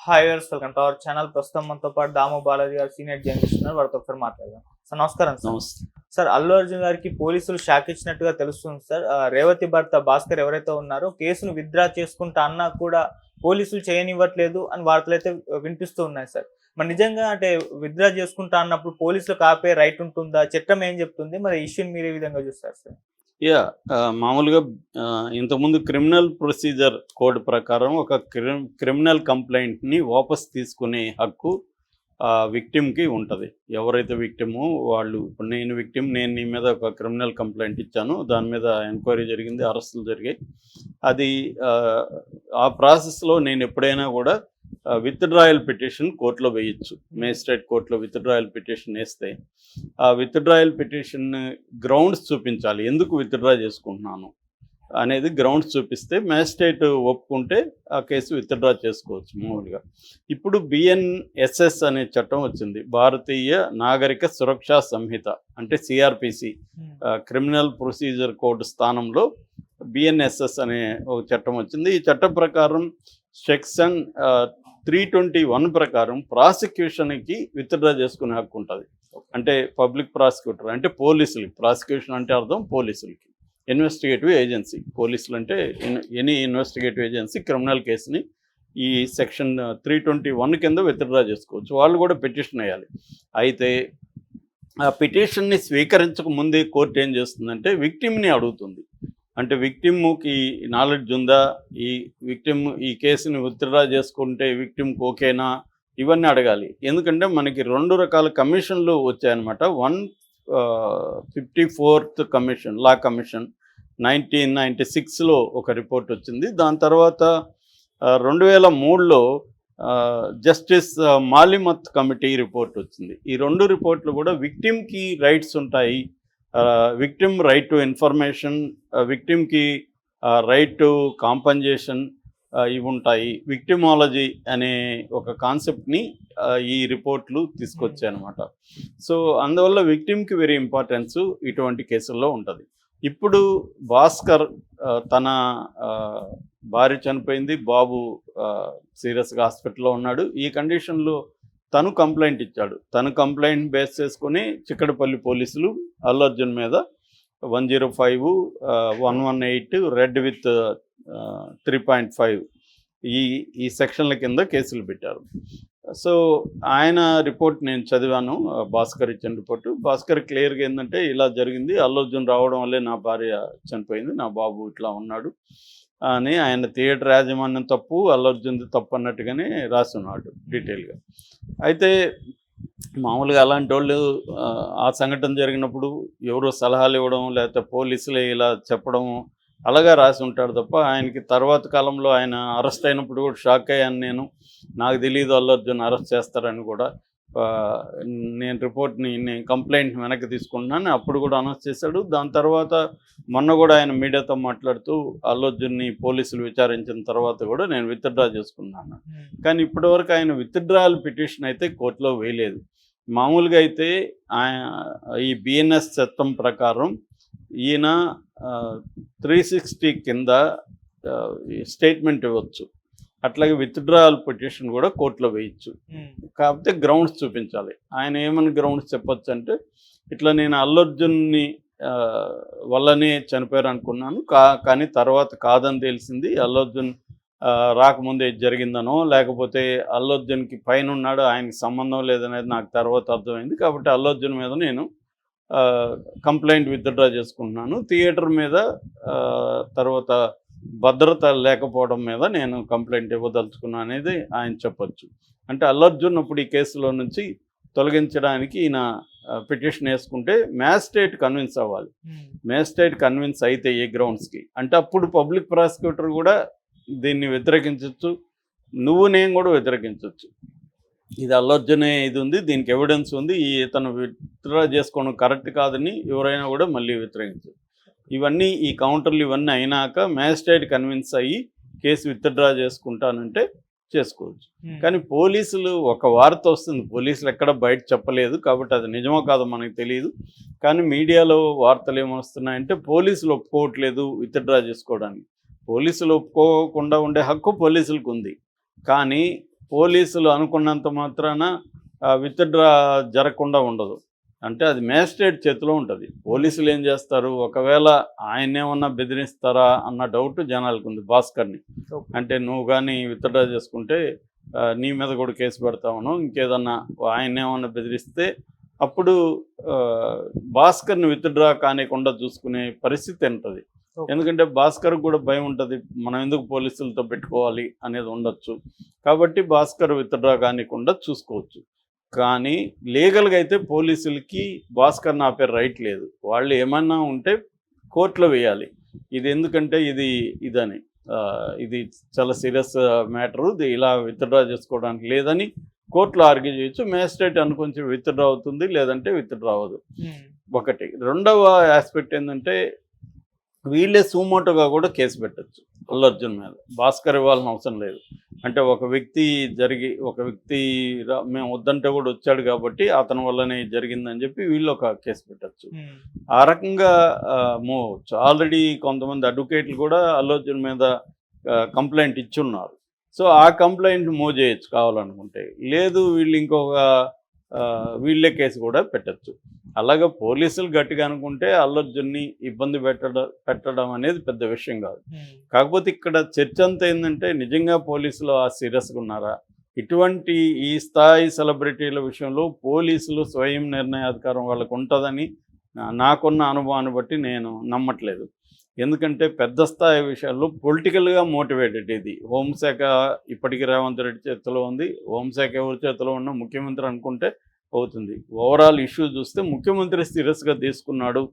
Hi viewers, welcome to our channel. ప్రస్తుతం మనతో పాటు దాము బాలాజీ గారు సీనియర్ జర్నలిస్ట్ ఉన్నారు. వారితో ఒకసారి మాట్లాడదాం. సార్ నమస్కారం. నమస్తే. సార్ అల్లు అర్జున్ గారికి పోలీసులు షాక్ ఇచ్చినట్టుగా తెలుస్తుంది సార్. రేవతి భర్త భాస్కర్ ఎవరైతే ఉన్నారో కేసును విత్డ్రా చేసుకుంటా అన్నా కూడా పోలీసులు చేయనివ్వట్లేదు అని వార్తలు అయితే వినిపిస్తూ ఉన్నాయి సార్. మరి నిజంగా అంటే విత్డ్రా చేసుకుంటా అన్నప్పుడు పోలీసులకు ఆపే రైట్ ఉంటుందా? చట్టం ఏం చెప్తుంది? మరి ఈ ఇష్యూని మీరు ఏ విధంగా చూస్తారు సార్? మామూలుగా ఇంతకుముందు క్రిమినల్ ప్రొసీజర్ కోడ్ ప్రకారం ఒక క్రిమినల్ కంప్లైంట్ని వాపస్ తీసుకునే హక్కు విక్టిమ్కి ఉంటుంది. ఎవరైతే విక్టిమో వాళ్ళు, ఇప్పుడు నేను విక్టిమ్, నేను నీ మీద ఒక క్రిమినల్ కంప్లైంట్ ఇచ్చాను, దాని మీద ఎంక్వైరీ జరిగింది, అరెస్టులు జరిగాయి. అది ఆ ప్రాసెస్లో నేను ఎప్పుడైనా కూడా విత్డ్రాయల్ పిటిషన్ కోర్టులో వేయచ్చు. మేజిస్ట్రేట్ కోర్టులో విత్డ్రాయల్ పిటిషన్ వేస్తే ఆ విత్డ్రాయల్ పిటిషన్ గ్రౌండ్స్ చూపించాలి, ఎందుకు విత్డ్రా చేసుకుంటున్నాను అనేది గ్రౌండ్స్ చూపిస్తే మేజిస్ట్రేట్ ఒప్పుకుంటే ఆ కేసు విత్డ్రా చేసుకోవచ్చు మామూలుగా. ఇప్పుడు BNSS అనే చట్టం వచ్చింది, భారతీయ నాగరిక సురక్షా సంహిత, అంటే CRPC, క్రిమినల్ ప్రొసీజర్ కోడ్ స్థానంలో BNSS అనే ఒక చట్టం వచ్చింది. ఈ చట్టం ప్రకారం సెక్షన్ 321 ప్రకారం ప్రాసిక్యూషన్కి విత్డ్రా చేసుకునే హక్కు ఉంటుంది. అంటే పబ్లిక్ ప్రాసిక్యూటర్ అంటే పోలీసులకి, ప్రాసిక్యూషన్ అంటే అర్థం పోలీసులకి, ఇన్వెస్టిగేటివ్ ఏజెన్సీ. పోలీసులు అంటే ఎనీ ఇన్వెస్టిగేటివ్ ఏజెన్సీ క్రిమినల్ కేసుని ఈ సెక్షన్ 321 కింద విత్డ్రా చేసుకోవచ్చు. వాళ్ళు కూడా పిటిషన్ వేయాలి. అయితే ఆ పిటిషన్ని స్వీకరించక ముందే కోర్టు ఏం చేస్తుందంటే విక్టిమ్ని అడుగుతుంది. అంటే విక్టిమ్కి నాలెడ్జ్ ఉందా, ఈ విక్టిమ్ ఈ కేసుని విత్డ్రా చేసుకుంటే విక్టిమ్కి ఓకేనా, ఇవన్నీ అడగాలి. ఎందుకంటే మనకి 2 రకాల కమిషన్లు వచ్చాయన్నమాట. 154th కమిషన్, లా కమిషన్ 1996లో ఒక రిపోర్ట్ వచ్చింది. దాని తర్వాత 2003లో జస్టిస్ మాలిమత్ కమిటీ రిపోర్ట్ వచ్చింది. ఈ 2 రిపోర్ట్లు కూడా విక్టిమ్కి రైట్స్ ఉంటాయి, విక్టిమ్ రైట్ టు ఇన్ఫర్మేషన్, విక్టిమ్కి రైట్ టు కాంపన్సేషన్, ఇవి ఉంటాయి. విక్టిమాలజీ అనే ఒక కాన్సెప్ట్ని ఈ రిపోర్ట్లు తీసుకొచ్చాయన్నమాట. సో అందువల్ల విక్టిమ్కి వెరీ ఇంపార్టెన్స్ ఇటువంటి కేసుల్లో ఉంటుంది. ఇప్పుడు భాస్కర్ తన భార్య చనిపోయింది, బాబు సీరియస్గా హాస్పిటల్లో ఉన్నాడు. ఈ కండిషన్లో తను కంప్లైంట్ ఇచ్చాడు. తను కంప్లైంట్ బేస్ చేసుకొని చిక్కడపల్లి పోలీసులు అల్లు అర్జున్ మీద 105, 118, రెడ్ విత్ 3.5 ఈ సెక్షన్ల కింద కేసులు పెట్టారు. సో ఆయన రిపోర్ట్ నేను చదివాను, భాస్కర్ ఇచ్చిన రిపోర్టు. భాస్కర్ క్లియర్గా ఏంటంటే ఇలా జరిగింది, అల్లు అర్జున్ రావడం వల్లే నా భార్య చనిపోయింది, నా బాబు ఇట్లా ఉన్నాడు అని ఆయన థియేటర్ యాజమాన్యం తప్పు, అల్లు అర్జున్ది తప్పు అన్నట్టుగానే రాస్తున్నాడు డీటెయిల్గా. అయితే మామూలుగా అలాంటి వాళ్ళు ఆ సంఘటన జరిగినప్పుడు ఎవరో సలహాలు ఇవ్వడం, లేకపోతే పోలీసులే ఇలా చెప్పడం అలాగా రాసి ఉంటాడు తప్ప, ఆయనకి తర్వాత కాలంలో ఆయన అరెస్ట్ అయినప్పుడు కూడా షాక్ అయ్యాను నేను. నాకు తెలియదు అల్లు అర్జున్ అరెస్ట్ చేస్తారని కూడా. నేను కంప్లైంట్ వెనక్కి తీసుకుంటున్నాను అప్పుడు కూడా అనౌన్స్ చేశాడు. దాని తర్వాత మొన్న కూడా ఆయన మీడియాతో మాట్లాడుతూ అల్లు అర్జున్ని పోలీసులు విచారించిన తర్వాత కూడా నేను విత్డ్రా చేసుకున్నాను. కానీ ఇప్పటివరకు ఆయన విత్డ్రాయల్ పిటిషన్ అయితే కోర్టులో వేయలేదు. మామూలుగా అయితే ఈ BNS చట్టం ప్రకారం ఈయన 360 కింద స్టేట్మెంట్ ఇవ్వచ్చు, అట్లాగే విత్డ్రాయల్ పిటిషన్ కూడా కోర్టులో వేయచ్చు. కాకపోతే గ్రౌండ్స్ చూపించాలి. ఆయన ఏమని గ్రౌండ్స్ చెప్పొచ్చు అంటే, ఇట్లా నేను అల్లు అర్జున్ని వల్లనే చనిపోయారు అనుకున్నాను, కానీ తర్వాత కాదని తెలిసింది, అల్లు అర్జున్ రాకముందే జరిగిందనో లేకపోతే అల్లు అర్జున్కి పైన ఉన్నాడు, ఆయనకి సంబంధం లేదనేది నాకు తర్వాత అర్థమైంది. కాబట్టి అల్లు అర్జున్ మీద నేను కంప్లైంట్ విత్డ్రా చేసుకుంటున్నాను, థియేటర్ మీద తర్వాత భద్రత లేకపోవడం మీద నేను కంప్లైంట్ ఇవ్వదలుచుకున్నాను అనేది ఆయన చెప్పొచ్చు. అంటే అల్లు అర్జున్ ఇప్పుడు ఈ కేసులో నుంచి తొలగించడానికి ఈయన పిటిషన్ వేసుకుంటే మ్యాజిస్ట్రేట్ కన్విన్స్ అవ్వాలి. మ్యాజిస్ట్రేట్ కన్విన్స్ అయితే ఏ గ్రౌండ్స్కి అంటే అప్పుడు పబ్లిక్ ప్రాసిక్యూటర్ కూడా దీన్ని వ్యతిరేకించవచ్చు, నేను కూడా వ్యతిరేకించవచ్చు. ఇది అల్లు అర్జునే ఇది ఉంది, దీనికి ఎవిడెన్స్ ఉంది, ఇతను విత్డ్రా చేసుకోవడం కరెక్ట్ కాదని ఎవరైనా కూడా మళ్ళీ వ్యతిరేకించవచ్చు. ఇవన్నీ ఈ కౌంటర్లు ఇవన్నీ అయినాక మ్యాజిస్ట్రేట్ కన్విన్స్ అయ్యి కేసు విత్డ్రా చేసుకుంటానంటే చేసుకోవచ్చు. కానీ పోలీసులు ఒక వార్త వస్తుంది, పోలీసులు ఎక్కడ బయట చెప్పలేదు కాబట్టి అది నిజమో కాదో మనకు తెలియదు. కానీ మీడియాలో వార్తలు ఏమొస్తున్నాయంటే పోలీసులు ఒప్పుకోవట్లేదు విత్డ్రా చేసుకోవడానికి. పోలీసులు ఒప్పుకోకుండా ఉండే హక్కు పోలీసులకు ఉంది, కానీ పోలీసులు అనుకున్నంత మాత్రాన విత్డ్రా జరగకుండా ఉండదు. అంటే అది మేజిస్ట్రేట్ చేతిలో ఉంటుంది. పోలీసులు ఏం చేస్తారు, ఒకవేళ ఆయన్నేమన్నా బెదిరిస్తారా అన్న డౌట్ జనాలకు ఉంది భాస్కర్ని. అంటే నువ్వు కానీ విత్డ్రా చేసుకుంటే నీ మీద కూడా కేసు పెడతామను, ఇంకేదన్నా ఆయన్నేమన్నా బెదిరిస్తే అప్పుడు భాస్కర్ని విత్డ్రా కానికుండా చూసుకునే పరిస్థితి ఉంటుంది. ఎందుకంటే భాస్కర్ కూడా భయం ఉంటుంది, మనం ఎందుకు పోలీసులతో పెట్టుకోవాలి అనేది ఉండొచ్చు. కాబట్టి భాస్కర్ విత్డ్రా కానికుండా చూసుకోవచ్చు. కానీ లీగల్గా అయితే పోలీసులకి భాస్కర్ని ఆపే రైట్ లేదు. వాళ్ళు ఏమన్నా ఉంటే కోర్టులో వేయాలి. ఇది ఎందుకంటే ఇదని ఇది చాలా సీరియస్ మ్యాటరు, ఇలా విత్డ్రా చేసుకోవడానికి లేదని కోర్టులో ఆర్గ్యూ చేయొచ్చు. మేజిస్ట్రేట్ అనుకొని విత్డ్రా అవుతుంది, లేదంటే విత్డ్రా అవ్వదు. ఒకటి. రెండవ ఆస్పెక్ట్ ఏంటంటే వీళ్ళే సుమోటోగా కూడా కేసు పెట్టచ్చు అల్లు అర్జున్ మీద. భాస్కర్ ఇవ్వాల్సిన అవసరం లేదు. అంటే ఒక వ్యక్తి మేము వద్దంటే కూడా వచ్చాడు కాబట్టి అతని వల్లనే జరిగిందని చెప్పి వీళ్ళు ఒక కేసు పెట్టచ్చు. ఆ రకంగా మూవ్ అవ్వచ్చు. ఆల్రెడీ కొంతమంది అడ్వకేట్లు కూడా అల్లు అర్జున్ మీద కంప్లైంట్ ఇచ్చున్నారు. సో ఆ కంప్లైంట్ మూవ్ చేయొచ్చు కావాలనుకుంటే. లేదు వీళ్ళు వీళ్ళే కేసు కూడా పెట్టచ్చు. అలాగే పోలీసులు గట్టిగా అనుకుంటే అల్లు అర్జున్ని ఇబ్బంది పెట్టడం అనేది పెద్ద విషయం కాదు. కాకపోతే ఇక్కడ చర్చ అంతా ఏంటంటే నిజంగా పోలీసులు సీరియస్గా ఉన్నారా? ఇటువంటి ఈ స్థాయి సెలబ్రిటీల విషయంలో పోలీసులు స్వయం నిర్ణయాధికారం వాళ్ళకు ఉంటుందని నాకున్న అనుభవాన్ని బట్టి నేను నమ్మట్లేదు. ఎందుకంటే పెద్ద స్థాయి విషయాల్లో పొలిటికల్గా మోటివేటెడ్ ఇది. హోంశాఖ ఇప్పటికీ రేవంత్ రెడ్డి చేతిలో ఉంది. హోంశాఖ ఎవరి చేతిలో ఉన్న ముఖ్యమంత్రి అనుకుంటే అవుతుంది. ఓవరాల్ ఇష్యూ చూస్తే ముఖ్యమంత్రి సీరియస్గా తీసుకున్నాడు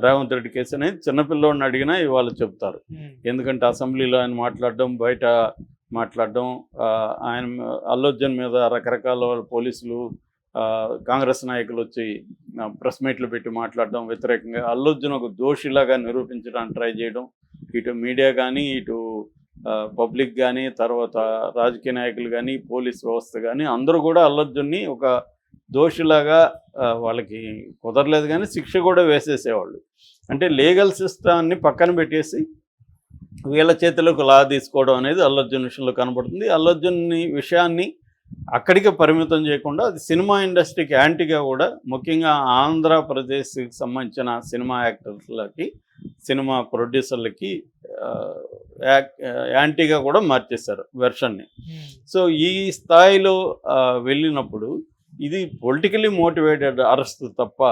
రేవంత్ రెడ్డి కేసు అనేది చిన్నపిల్లోడిని అడిగినా ఇవాళ చెప్తారు. ఎందుకంటే అసెంబ్లీలో ఆయన మాట్లాడడం, బయట మాట్లాడడం, ఆయన అల్లు అర్జున్ మీద రకరకాల పోలీసులు కాంగ్రెస్ నాయకులు వచ్చి ప్రెస్ మీట్లు పెట్టి మాట్లాడడం వ్యతిరేకంగా అల్లు అర్జున్ ఒక దోషిలాగా నిరూపించడానికి ట్రై చేయడం, ఇటు మీడియా కానీ ఇటు పబ్లిక్ కానీ తర్వాత రాజకీయ నాయకులు కానీ పోలీస్ వ్యవస్థ కానీ అందరూ కూడా అల్లు అర్జున్ని ఒక దోషిలాగా వాళ్ళకి కుదరలేదు కానీ శిక్ష కూడా వేసేసేవాళ్ళు. అంటే లీగల్ సిస్టాన్ని పక్కన పెట్టేసి వీళ్ళ చేతిలోకి లా తీసుకోవడం అనేది అల్లు అర్జున్ విషయంలో కనబడుతుంది. అల్లు అర్జున్ విషయాన్ని అక్కడికి పరిమితం చేయకుండా అది సినిమా ఇండస్ట్రీకి యాంటీగా కూడా, ముఖ్యంగా ఆంధ్రప్రదేశ్కి సంబంధించిన సినిమా యాక్టర్లకి సినిమా ప్రొడ్యూసర్లకి యాంటీగా కూడా మార్చేశారు వెర్షన్ని. సో ఈ స్థాయిలో వెళ్ళినప్పుడు ఇది పొలిటికలీ మోటివేటెడ్ అరెస్ట్ తప్ప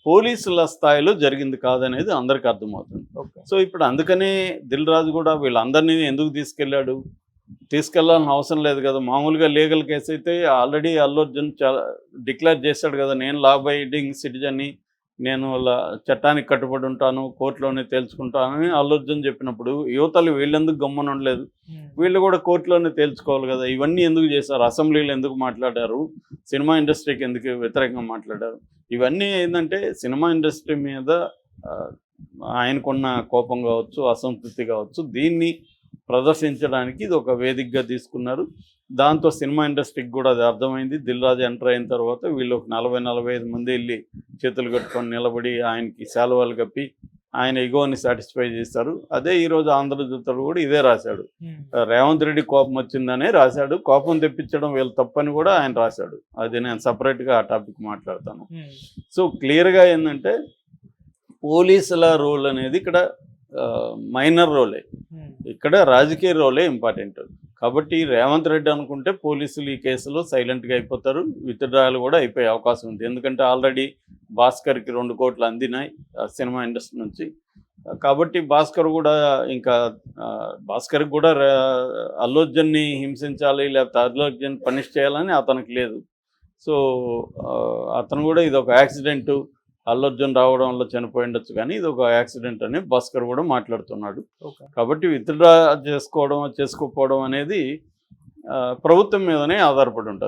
పోలీసుల స్థాయిలో జరిగింది కాదనేది అందరికీ అర్థమవుతుంది. సో ఇప్పుడు అందుకనే దిల్ రాజు కూడా వీళ్ళందరినీ ఎందుకు తీసుకెళ్లాల్సిన అవసరం లేదు కదా. మామూలుగా లీగల్ కేసు అయితే ఆల్రెడీ అల్లు అర్జున్ డిక్లేర్ చేశాడు కదా, నేను లా అబైడింగ్ సిటిజన్ని, నేను చట్టానికి కట్టుబడి ఉంటాను, కోర్టులోనే తేల్చుకుంటానని అల్లు అర్జున్ చెప్పినప్పుడు యువతలు వీళ్ళెందుకు గమ్మున ఉండలేదు? వీళ్ళు కూడా కోర్టులోనే తేల్చుకోవాలి కదా. ఇవన్నీ ఎందుకు చేశారు? అసెంబ్లీలో ఎందుకు మాట్లాడారు? సినిమా ఇండస్ట్రీకి ఎందుకు వ్యతిరేకంగా మాట్లాడారు? ఇవన్నీ ఏంటంటే సినిమా ఇండస్ట్రీ మీద ఆయనకున్న కోపం కావచ్చు, అసంతృప్తి కావచ్చు, దీన్ని ప్రదర్శించడానికి ఇది ఒక వేదికగా తీసుకున్నారు. దాంతో సినిమా ఇండస్ట్రీకి కూడా అది అర్థమైంది. దిల్ రాజు ఎంటర్ అయిన తర్వాత వీళ్ళు ఒక 40-45 మంది వెళ్ళి చేతులు కట్టుకొని నిలబడి ఆయనకి శాలువాలు కప్పి ఆయన ఇగోని సాటిస్ఫై చేశారు. అదే ఈరోజు ఆంధ్రజ్యోతిలో కూడా ఇదే రాశాడు. రేవంత్ రెడ్డి కోపం వచ్చిందనే రాశాడు. కోపం తెప్పించడం వీళ్ళు తప్పని కూడా ఆయన రాశాడు. అది నేను సపరేట్గా ఆ టాపిక్ మాట్లాడతాను. సో క్లియర్గా ఏంటంటే పోలీసుల రోల్ అనేది ఇక్కడ మైనర్ రోలే, ఇక్కడ రాజకీయ రోలే ఇంపార్టెంట్. కాబట్టి రేవంత్ రెడ్డి అనుకుంటే పోలీసులు ఈ కేసులో సైలెంట్గా అయిపోతారు, విత్డ్రాయల్ కూడా అయిపోయే అవకాశం ఉంది. ఎందుకంటే ఆల్రెడీ భాస్కర్కి 2 కోట్లు అందినాయి సినిమా ఇండస్ట్రీ నుంచి. కాబట్టి భాస్కర్ కూడా భాస్కర్కి కూడా అల్లు అర్జున్ని హింసించాలి లేకపోతే అల్లు అర్జున్ పనిష్ చేయాలని అతనికి లేదు. సో అతను కూడా ఇది ఒక యాక్సిడెంటు, అల్లు అర్జున్ రావడం వల్ల చనిపోయి ఉండొచ్చు కానీ ఇది ఒక యాక్సిడెంట్ అని భాస్కర్ కూడా మాట్లాడుతున్నాడు. కాబట్టి విత్డ్రా చేసుకోకపోవడం అనేది ప్రభుత్వం మీదనే ఆధారపడి ఉంటుంది.